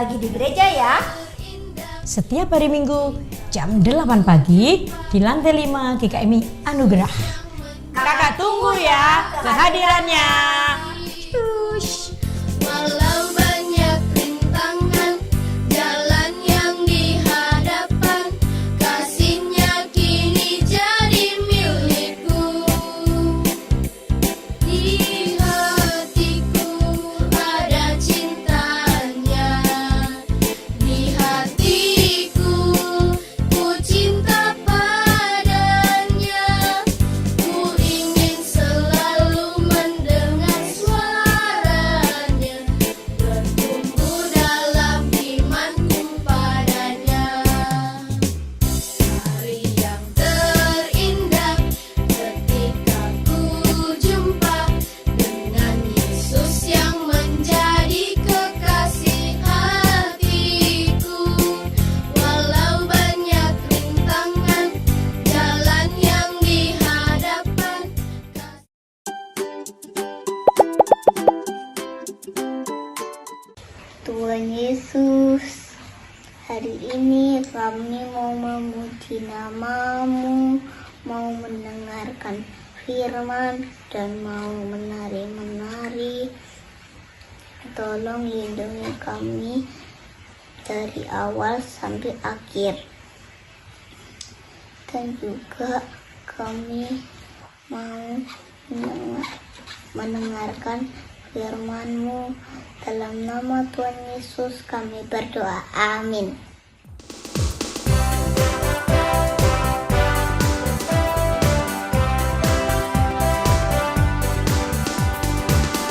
lagi di gereja ya. Setiap hari Minggu jam 8 pagi di lantai 5 GKMI Anugerah. Kakak tunggu ya kehadirannya. Cus. Walau banyak rintangan, jalan yang dihadapan, kasihnya kini jadi milikku. Di hatiku ada cintanya, di hatiku ku cinta padanya. Ku ingin selalu mendengar suaranya, bertumbuh dalam imanku padanya. Hari yang terindah ketika ku jumpa dengan Yesus yang menjadi kekasih hatiku. Walau banyak rintangan, jalan yang dihadapan. Tuhan Yesus, hari ini kami mau memuji nama-Mu, mau mendengarkan firman dan mau menari-menari. Tolong lindungi kami dari awal sampai akhir. Dan juga kami mau mendengarkan firman-Mu. Dalam nama Tuhan Yesus kami berdoa. Amin.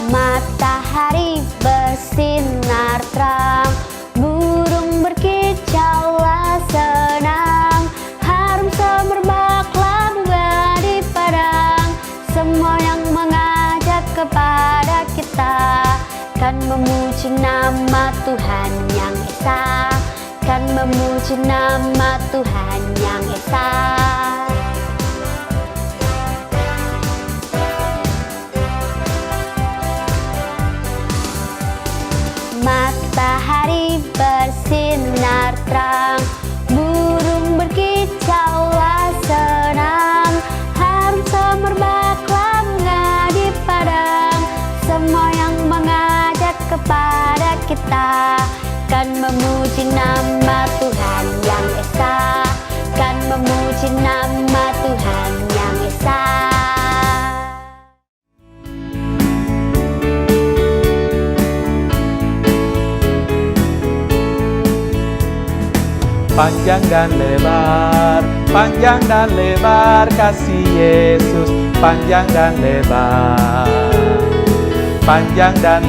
Matahari bersinar terang, burung berkicaulah senang, harum semerbaklah bunga di padang. Semua yang mengajak kepada kita kan memuji nama Tuhan yang esa, kan memuji nama Tuhan yang esa. Matahari bersinar terang, burung berkicaulah senang, harum semerbaklah bunga di padang. Semua yang mengajak kepada kita kan memuji nama Tuhan yang esa, kan memuji nama Tuhan yang esa. Panjang dan lebar kasih Yesus, panjang dan lebar. Panjang dan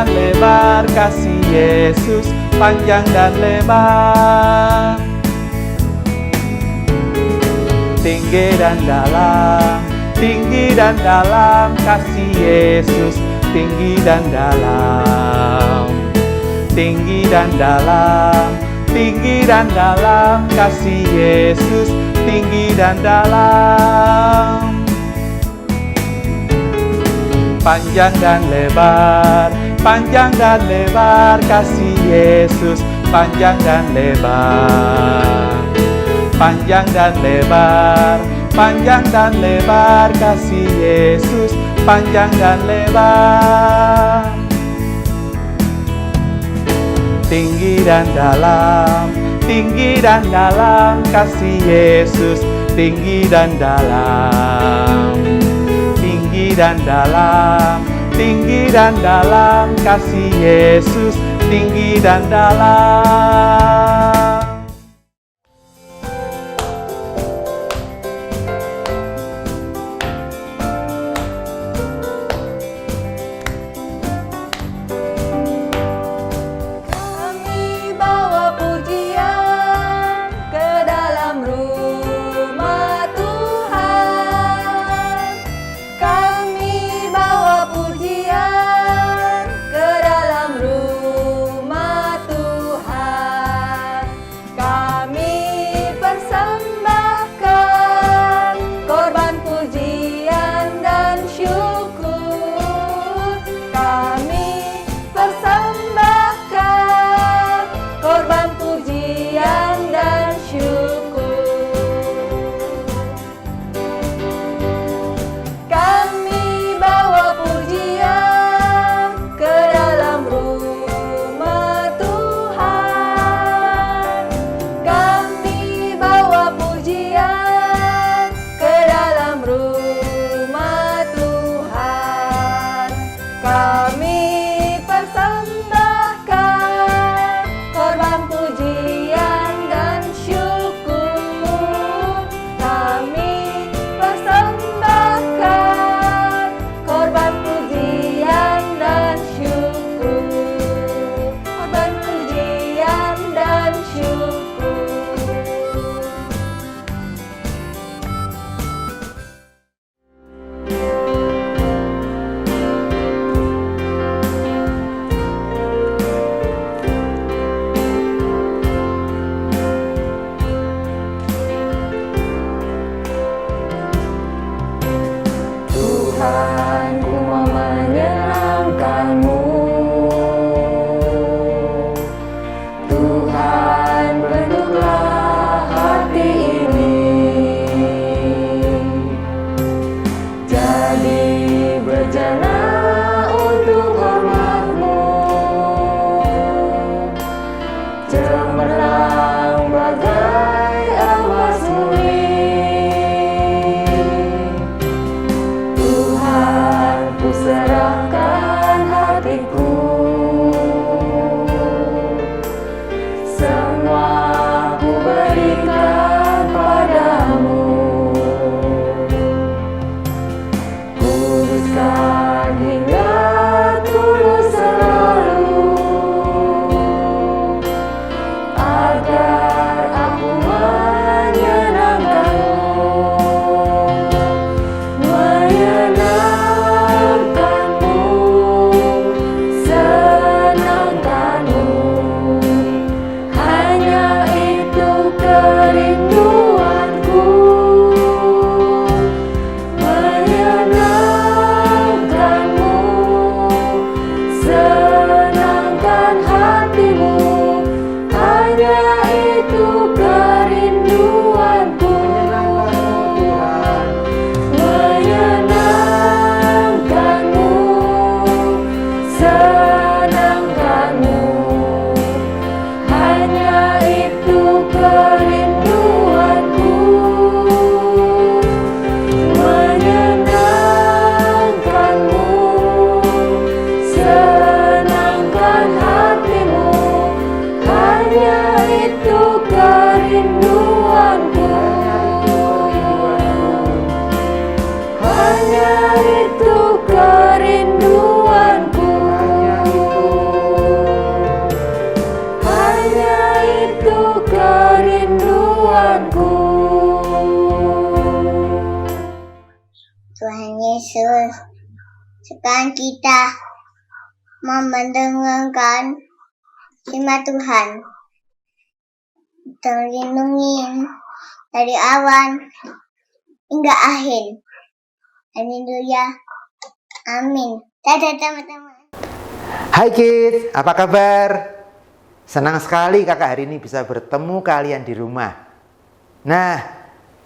lebar kasih Yesus, panjang dan lebar. Tinggi dan dalam kasih Yesus, tinggi dan dalam. Tinggi dan dalam kasih Yesus, tinggi dan dalam. Panjang dan lebar kasih Yesus, panjang dan lebar. Panjang dan lebar kasih Yesus, panjang dan lebar. Tinggi dan dalam kasih Yesus, tinggi dan dalam. Tinggi dan dalam kasih Yesus, tinggi dan dalam. Tuhan. Tuhan Yesus. Sekarang kita mau mendengarkan firman Tuhan. Terlindungi dari awan hingga akhir. Haleluya. Amin. Dadah teman-teman. Hai kids, apa kabar? Senang sekali kakak hari ini bisa bertemu kalian di rumah. Nah,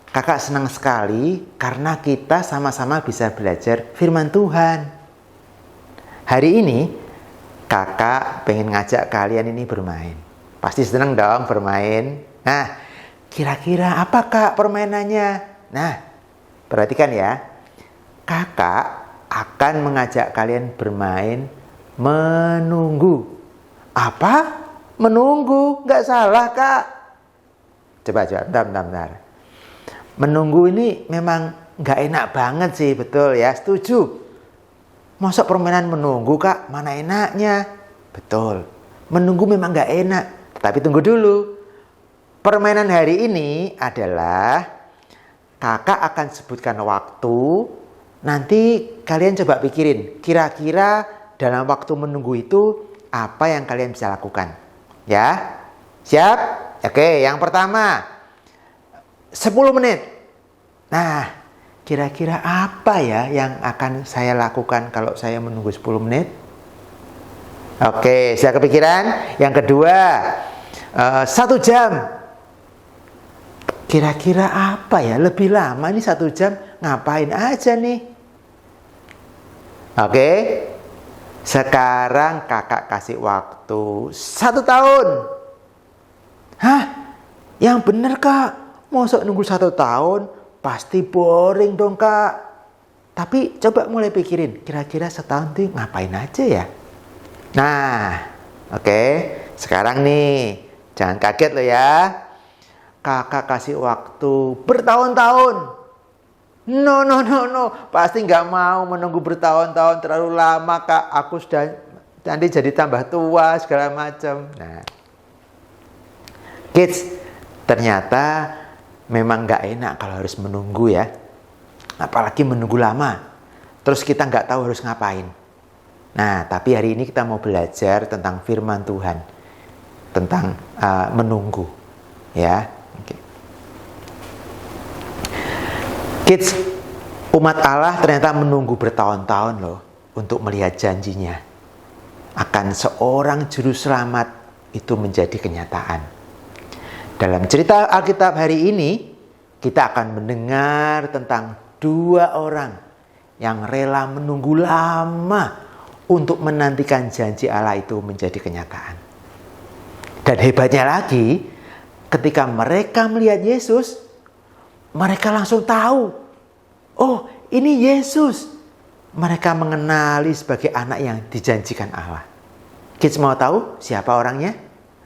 kakak senang sekali karena kita sama-sama bisa belajar firman Tuhan. Hari ini kakak pengen ngajak kalian ini bermain. Pasti senang dong bermain. Nah, kira-kira apa kak permainannya? Nah, perhatikan ya. Kakak akan mengajak kalian bermain menunggu. Apa? Menunggu? Nggak salah kak. Coba, bentar. Menunggu ini memang nggak enak banget sih, betul ya? Setuju? Masa permainan menunggu kak? Mana enaknya? Betul. Menunggu memang nggak enak. Tapi tunggu dulu. Permainan hari ini adalah kakak akan sebutkan waktu. Nanti kalian coba pikirin. Kira-kira dalam waktu menunggu itu apa yang kalian bisa lakukan? Ya? Siap? Oke, yang pertama 10 menit. Nah, kira-kira apa ya yang akan saya lakukan kalau saya menunggu 10 menit? Oke, saya kepikiran. Yang kedua, 1 jam. Kira-kira apa ya? Lebih lama nih 1 jam. Ngapain aja nih? Oke. Sekarang kakak kasih waktu 1 tahun. Hah? Yang bener kak? Masa nunggu 1 tahun? Pasti boring dong kak. Tapi coba mulai pikirin. Kira-kira setahun tuh ngapain aja ya? Nah, oke. Sekarang nih, jangan kaget loh ya. Kakak kasih waktu bertahun-tahun. No. Pasti nggak mau menunggu bertahun-tahun, terlalu lama kak. Aku sudah nanti jadi tambah tua segala macam. Nah, kids, ternyata memang nggak enak kalau harus menunggu ya. Apalagi menunggu lama. Terus kita nggak tahu harus ngapain. Nah, tapi hari ini kita mau belajar tentang firman Tuhan. Tentang menunggu. Ya. Okay. Kids, umat Allah ternyata menunggu bertahun-tahun loh. Untuk melihat janjinya. Akan seorang juru selamat itu menjadi kenyataan. Dalam cerita Alkitab hari ini, kita akan mendengar tentang 2 orang yang rela menunggu lama untuk menantikan janji Allah itu menjadi kenyataan. Dan hebatnya lagi, ketika mereka melihat Yesus, mereka langsung tahu, oh ini Yesus. Mereka mengenali sebagai anak yang dijanjikan Allah. Kids mau tahu siapa orangnya?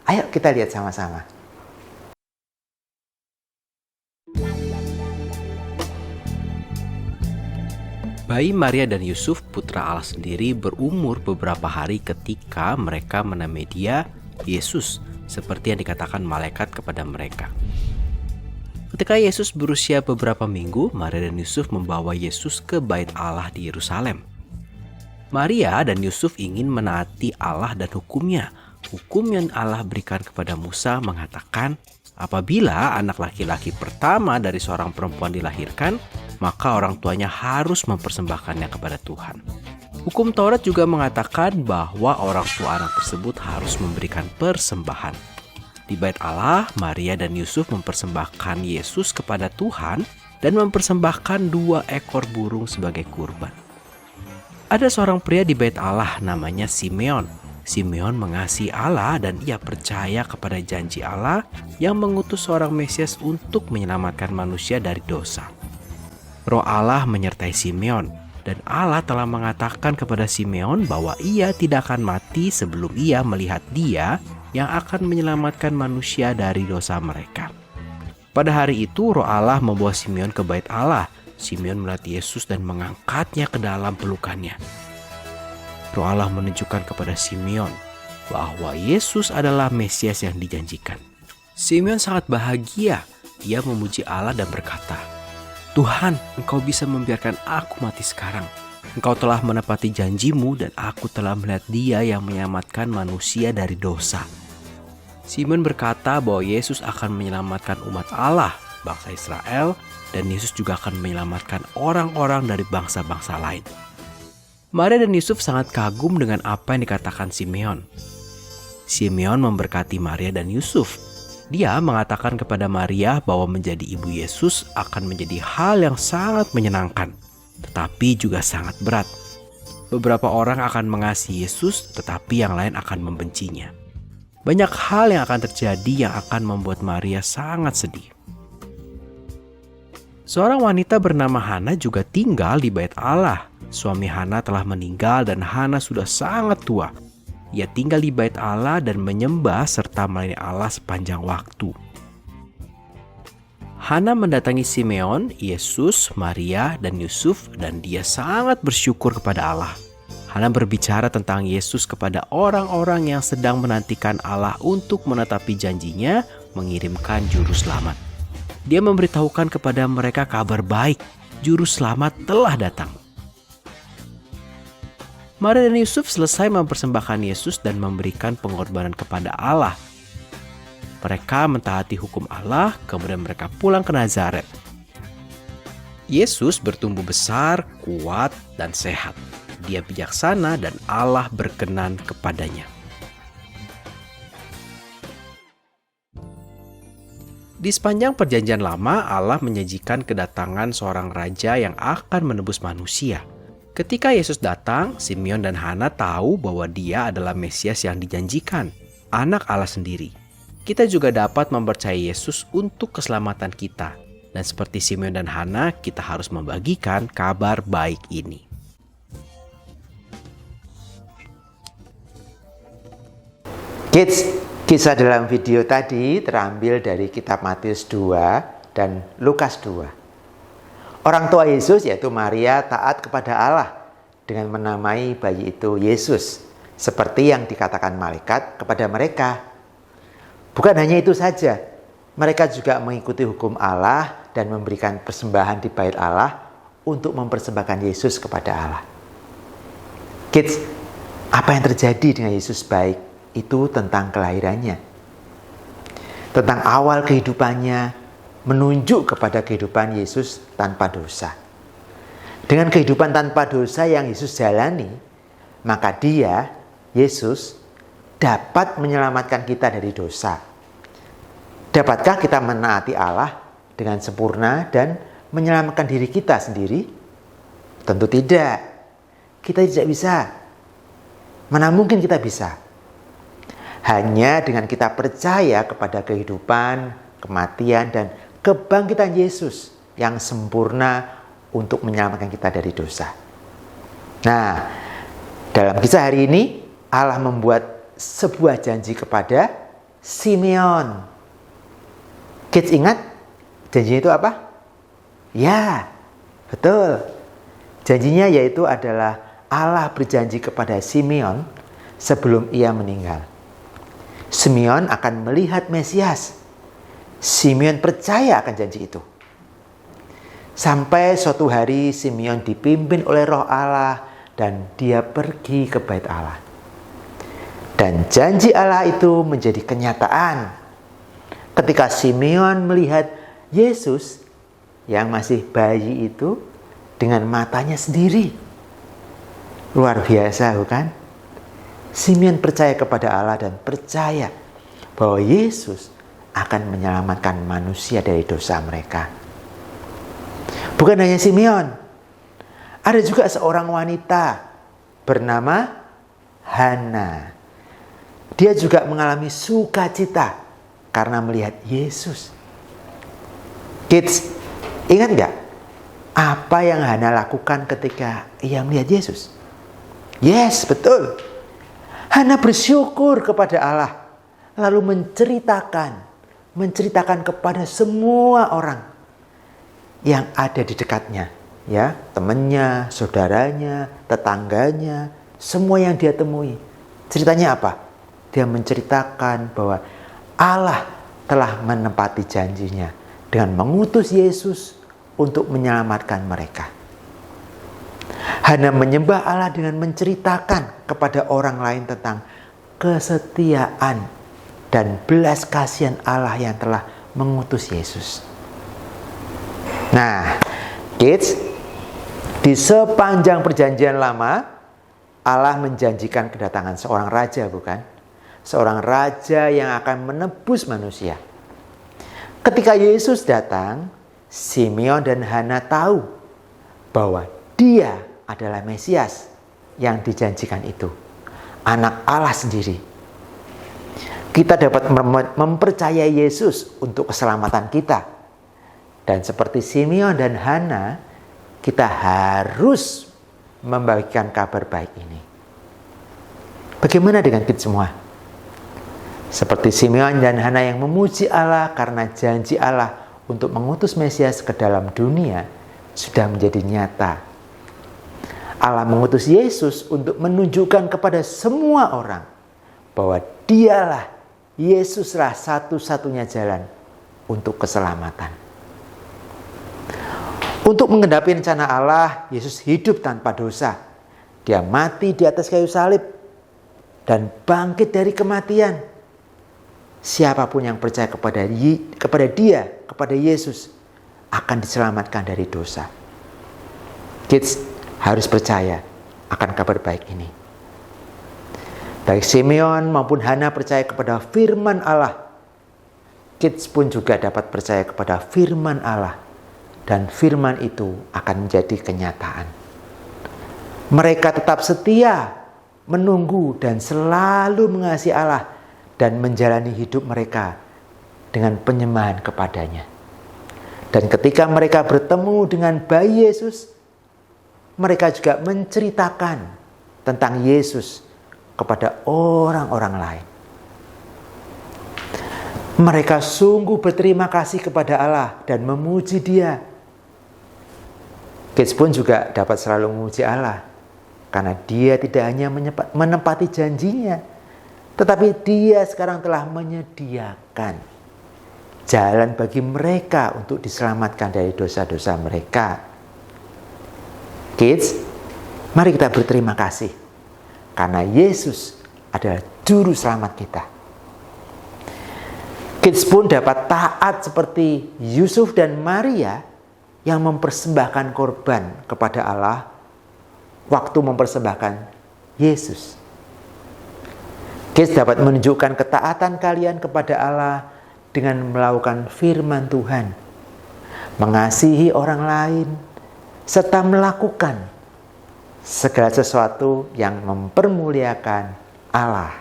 Ayo kita lihat sama-sama. Bayi Maria dan Yusuf, putra Allah sendiri, berumur beberapa hari ketika mereka menamai dia Yesus, seperti yang dikatakan malaikat kepada mereka. Ketika Yesus berusia beberapa minggu, Maria dan Yusuf membawa Yesus ke Bait Allah di Yerusalem. Maria dan Yusuf ingin menaati Allah dan hukumnya. Hukum yang Allah berikan kepada Musa mengatakan, apabila anak laki-laki pertama dari seorang perempuan dilahirkan, maka orang tuanya harus mempersembahkannya kepada Tuhan. Hukum Taurat juga mengatakan bahwa orang tua anak tersebut harus memberikan persembahan. Di Bait Allah, Maria dan Yusuf mempersembahkan Yesus kepada Tuhan dan mempersembahkan 2 ekor burung sebagai kurban. Ada seorang pria di Bait Allah namanya Simeon. Simeon mengasihi Allah dan ia percaya kepada janji Allah yang mengutus seorang Mesias untuk menyelamatkan manusia dari dosa. Roh Allah menyertai Simeon dan Allah telah mengatakan kepada Simeon bahwa ia tidak akan mati sebelum ia melihat Dia yang akan menyelamatkan manusia dari dosa mereka. Pada hari itu Roh Allah membawa Simeon ke Bait Allah. Simeon melihat Yesus dan mengangkatnya ke dalam pelukannya. Roh Allah menunjukkan kepada Simeon bahwa Yesus adalah Mesias yang dijanjikan. Simeon sangat bahagia. Ia memuji Allah dan berkata, "Tuhan, Engkau bisa membiarkan aku mati sekarang. Engkau telah menepati janjimu dan aku telah melihat Dia yang menyelamatkan manusia dari dosa." Simeon berkata bahwa Yesus akan menyelamatkan umat Allah, bangsa Israel, dan Yesus juga akan menyelamatkan orang-orang dari bangsa-bangsa lain. Maria dan Yusuf sangat kagum dengan apa yang dikatakan Simeon. Simeon memberkati Maria dan Yusuf. Dia mengatakan kepada Maria bahwa menjadi ibu Yesus akan menjadi hal yang sangat menyenangkan, tetapi juga sangat berat. Beberapa orang akan mengasihi Yesus, tetapi yang lain akan membencinya. Banyak hal yang akan terjadi yang akan membuat Maria sangat sedih. Seorang wanita bernama Hana juga tinggal di bait Allah. Suami Hana telah meninggal dan Hana sudah sangat tua. Ia tinggal di bait Allah dan menyembah serta melayani Allah sepanjang waktu. Hana mendatangi Simeon, Yesus, Maria, dan Yusuf dan dia sangat bersyukur kepada Allah. Hana berbicara tentang Yesus kepada orang-orang yang sedang menantikan Allah untuk menetapi janjinya mengirimkan juru selamat. Dia memberitahukan kepada mereka kabar baik, juru selamat telah datang. Maria dan Yusuf selesai mempersembahkan Yesus dan memberikan pengorbanan kepada Allah. Mereka mentaati hukum Allah, kemudian mereka pulang ke Nazaret. Yesus bertumbuh besar, kuat, dan sehat. Dia bijaksana dan Allah berkenan kepadanya. Di sepanjang Perjanjian Lama, Allah menyajikan kedatangan seorang raja yang akan menebus manusia. Ketika Yesus datang, Simeon dan Hana tahu bahwa Dia adalah Mesias yang dijanjikan, Anak Allah sendiri. Kita juga dapat mempercayai Yesus untuk keselamatan kita. Dan seperti Simeon dan Hana, kita harus membagikan kabar baik ini. Kids, kisah dalam video tadi terambil dari kitab Matius 2 dan Lukas 2. Orang tua Yesus yaitu Maria taat kepada Allah dengan menamai bayi itu Yesus, seperti yang dikatakan malaikat kepada mereka. Bukan hanya itu saja, mereka juga mengikuti hukum Allah dan memberikan persembahan di bait Allah untuk mempersembahkan Yesus kepada Allah. Kids, apa yang terjadi dengan Yesus baik? Itu tentang kelahirannya, tentang awal kehidupannya, menunjuk kepada kehidupan Yesus tanpa dosa. Dengan kehidupan tanpa dosa yang Yesus jalani, maka Dia, Yesus, dapat menyelamatkan kita dari dosa. Dapatkah kita menaati Allah dengan sempurna dan menyelamatkan diri kita sendiri? Tentu tidak. Kita tidak bisa. Mana mungkin kita bisa? Hanya dengan kita percaya kepada kehidupan, kematian, dan kebangkitan Yesus yang sempurna untuk menyelamatkan kita dari dosa. Nah, dalam kisah hari ini Allah membuat sebuah janji kepada Simeon. Kids ingat janjinya itu apa? Ya, betul. Janjinya yaitu adalah Allah berjanji kepada Simeon sebelum ia meninggal. Simeon akan melihat Mesias. Simeon percaya akan janji itu. Sampai suatu hari Simeon dipimpin oleh Roh Allah dan dia pergi ke bait Allah. Dan janji Allah itu menjadi kenyataan ketika Simeon melihat Yesus yang masih bayi itu dengan matanya sendiri. Luar biasa, bukan? Simeon percaya kepada Allah dan percaya bahwa Yesus akan menyelamatkan manusia dari dosa mereka. Bukan hanya Simeon, ada juga seorang wanita bernama Hana. Dia juga mengalami sukacita karena melihat Yesus. Kids, ingat gak apa yang Hana lakukan ketika ia melihat Yesus? Yes, betul. Hana bersyukur kepada Allah, lalu menceritakan kepada semua orang yang ada di dekatnya, ya, temannya, saudaranya, tetangganya, semua yang dia temui. Ceritanya apa? Dia menceritakan bahwa Allah telah menepati janjinya dengan mengutus Yesus untuk menyelamatkan mereka. Hana menyembah Allah dengan menceritakan kepada orang lain tentang kesetiaan dan belas kasihan Allah yang telah mengutus Yesus. Nah, kids, di sepanjang perjanjian lama, Allah menjanjikan kedatangan seorang raja, bukan? Seorang raja yang akan menebus manusia. Ketika Yesus datang, Simeon dan Hana tahu bahwa dia adalah Mesias yang dijanjikan itu, anak Allah sendiri. Kita dapat mempercayai Yesus untuk keselamatan kita. Dan seperti Simeon dan Hana, kita harus membagikan kabar baik ini. Bagaimana dengan kita semua? Seperti Simeon dan Hana yang memuji Allah karena janji Allah untuk mengutus Mesias ke dalam dunia sudah menjadi nyata. Allah mengutus Yesus untuk menunjukkan kepada semua orang bahwa dialah, Yesuslah satu-satunya jalan untuk keselamatan. Untuk menggenapi rencana Allah, Yesus hidup tanpa dosa. Dia mati di atas kayu salib dan bangkit dari kematian. Siapapun yang percaya kepada dia, kepada Yesus, akan diselamatkan dari dosa. Kids harus percaya akan kabar baik ini. Baik Simeon maupun Hana percaya kepada firman Allah. Kids pun juga dapat percaya kepada firman Allah. Dan firman itu akan menjadi kenyataan. Mereka tetap setia, menunggu dan selalu mengasihi Allah dan menjalani hidup mereka dengan penyembahan kepadanya. Dan ketika mereka bertemu dengan bayi Yesus, mereka juga menceritakan tentang Yesus kepada orang-orang lain. Mereka sungguh berterima kasih kepada Allah dan memuji Dia. Kids pun juga dapat selalu memuji Allah karena Dia tidak hanya menepati janjinya, tetapi Dia sekarang telah menyediakan jalan bagi mereka untuk diselamatkan dari dosa-dosa mereka. Kids, mari kita berterima kasih karena Yesus adalah juru selamat kita. Kids pun dapat taat seperti Yusuf dan Maria yang mempersembahkan korban kepada Allah waktu mempersembahkan Yesus. Kids dapat menunjukkan ketaatan kalian kepada Allah dengan melakukan firman Tuhan, mengasihi orang lain, serta melakukan segala sesuatu yang mempermuliakan Allah.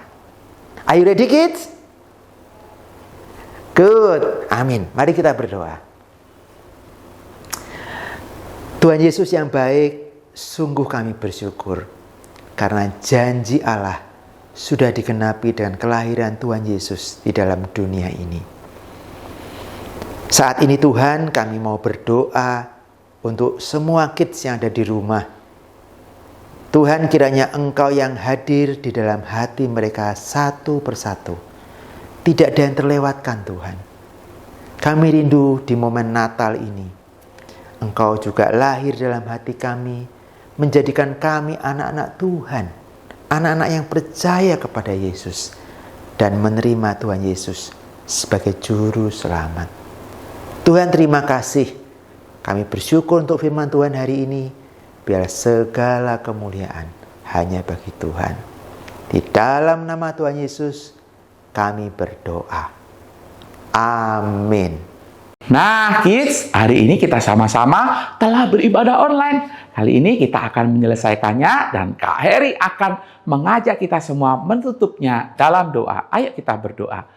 Are you ready, kids? Good. Amin. Mari kita berdoa. Tuhan Yesus yang baik, sungguh kami bersyukur karena janji Allah sudah digenapi dengan kelahiran Tuhan Yesus di dalam dunia ini. Saat ini Tuhan, kami mau berdoa untuk semua kids yang ada di rumah. Tuhan, kiranya Engkau yang hadir di dalam hati mereka satu persatu. Tidak ada yang terlewatkan Tuhan. Kami rindu di momen Natal ini. Engkau juga lahir dalam hati kami, menjadikan kami anak-anak Tuhan, anak-anak yang percaya kepada Yesus, dan menerima Tuhan Yesus sebagai Juru Selamat. Tuhan, terima kasih. Kami bersyukur untuk firman Tuhan hari ini, biar segala kemuliaan hanya bagi Tuhan. Di dalam nama Tuhan Yesus, kami berdoa. Amin. Nah, kids, hari ini kita sama-sama telah beribadah online. Kali ini kita akan menyelesaikannya dan Kak Heri akan mengajak kita semua menutupnya dalam doa. Ayo kita berdoa.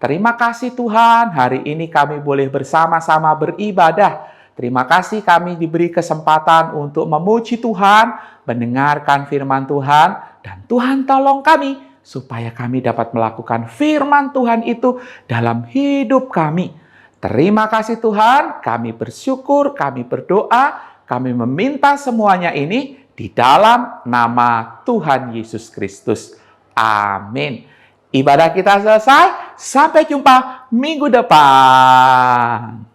Terima kasih Tuhan, hari ini kami boleh bersama-sama beribadah. Terima kasih kami diberi kesempatan untuk memuji Tuhan, mendengarkan firman Tuhan, dan Tuhan tolong kami supaya kami dapat melakukan firman Tuhan itu dalam hidup kami. Terima kasih Tuhan, kami bersyukur, kami berdoa, kami meminta semuanya ini di dalam nama Tuhan Yesus Kristus. Amin. Ibadah kita selesai, sampai jumpa minggu depan.